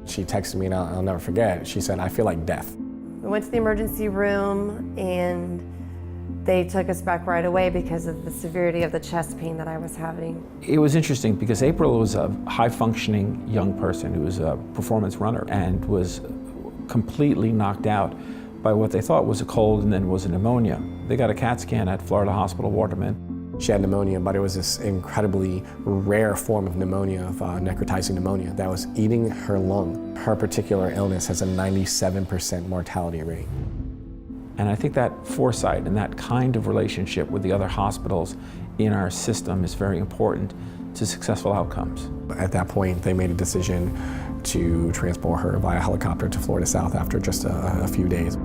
She texted me, and I'll never forget, she said, "I feel like death." We went to the emergency room and they took us back right away because of the severity of the chest pain that I was having. It was interesting because April was a high-functioning young person who was a performance runner and was completely knocked out by what they thought was a cold and then was a pneumonia. They got a CAT scan at Florida Hospital Waterman. She had pneumonia, but it was this incredibly rare form of pneumonia, of necrotizing pneumonia, that was eating her lung. Her particular illness has a 97% mortality rate. And I think that foresight and that kind of relationship with the other hospitals in our system is very important to successful outcomes. At that point, they made a decision to transport her via helicopter to Florida South after just a few days.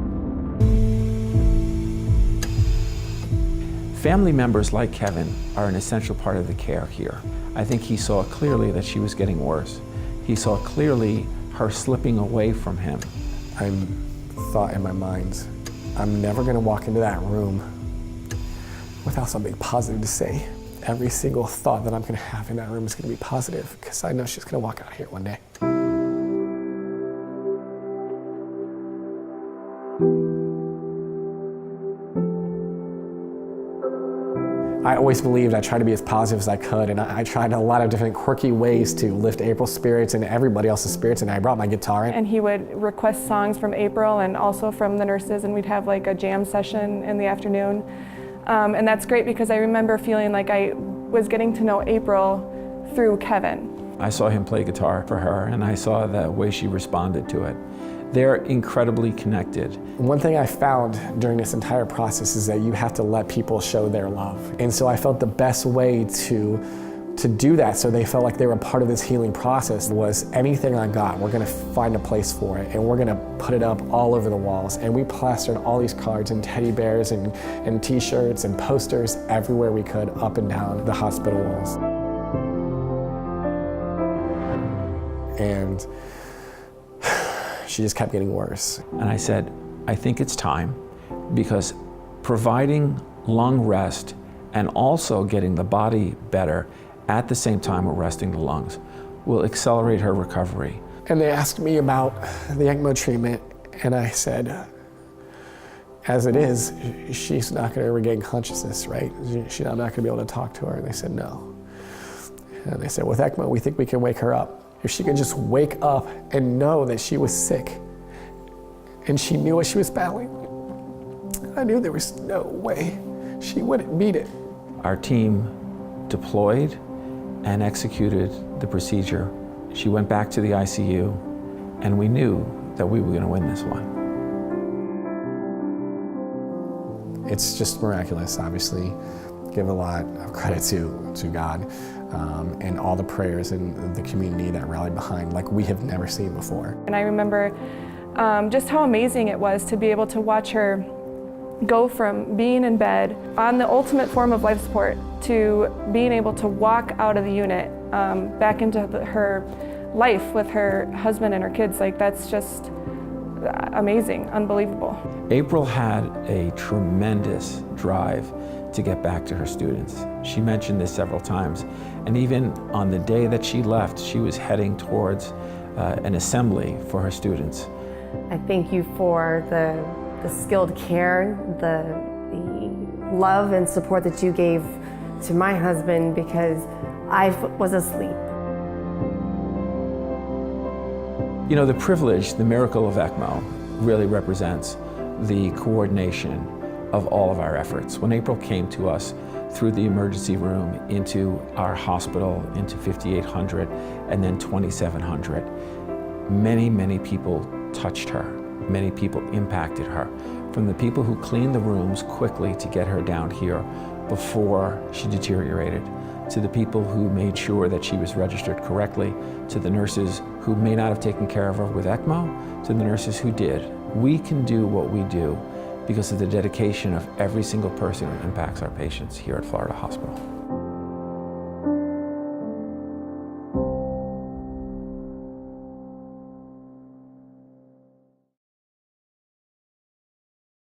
Family members like Kevin are an essential part of the care here. I think he saw clearly that she was getting worse. He saw clearly her slipping away from him. I thought in my mind, I'm never gonna walk into that room without something positive to say. Every single thought that I'm gonna have in that room is gonna be positive, because I know she's gonna walk out here one day. I always believed I tried to be as positive as I could, and I tried a lot of different quirky ways to lift April's spirits and everybody else's spirits, and I brought my guitar in. And he would request songs from April and also from the nurses, and we'd have like a jam session in the afternoon. And that's great because I remember feeling like I was getting to know April through Kevin. I saw him play guitar for her, and I saw the way she responded to it. They're incredibly connected. One thing I found during this entire process is that you have to let people show their love. And so I felt the best way to do that, so they felt like they were part of this healing process, was anything I got, we're gonna find a place for it, and we're gonna put it up all over the walls. And we plastered all these cards and teddy bears and t-shirts and posters everywhere we could, up and down the hospital walls. And she just kept getting worse. And I said, I think it's time, because providing lung rest and also getting the body better at the same time we're resting the lungs will accelerate her recovery. And they asked me about the ECMO treatment, and I said, as it is, she's not gonna regain consciousness, right? I'm not gonna be able to talk to her. And they said, no. And they said, with ECMO, we think we can wake her up. If she could just wake up and know that she was sick and she knew what she was battling, I knew there was no way she wouldn't beat it. Our team deployed and executed the procedure. She went back to the ICU, and we knew that we were going to win this one. It's just miraculous, obviously. Give a lot of credit to God. And all the prayers and the community that rallied behind, like we have never seen before. And I remember just how amazing it was to be able to watch her go from being in bed on the ultimate form of life support to being able to walk out of the unit back into her life with her husband and her kids. Like, that's just amazing, unbelievable. April had a tremendous drive to get back to her students. She mentioned this several times, and even on the day that she left, she was heading towards an assembly for her students. I thank you for the skilled care, the love and support that you gave to my husband, because I was asleep. You know, the privilege, the miracle of ECMO really represents the coordination of all of our efforts. When April came to us through the emergency room into our hospital, into 5800 and then 2700, many people touched her. Many people impacted her. From the people who cleaned the rooms quickly to get her down here before she deteriorated, to the people who made sure that she was registered correctly, to the nurses who may not have taken care of her with ECMO, to the nurses who did. We can do what we do because of the dedication of every single person who impacts our patients here at Florida Hospital.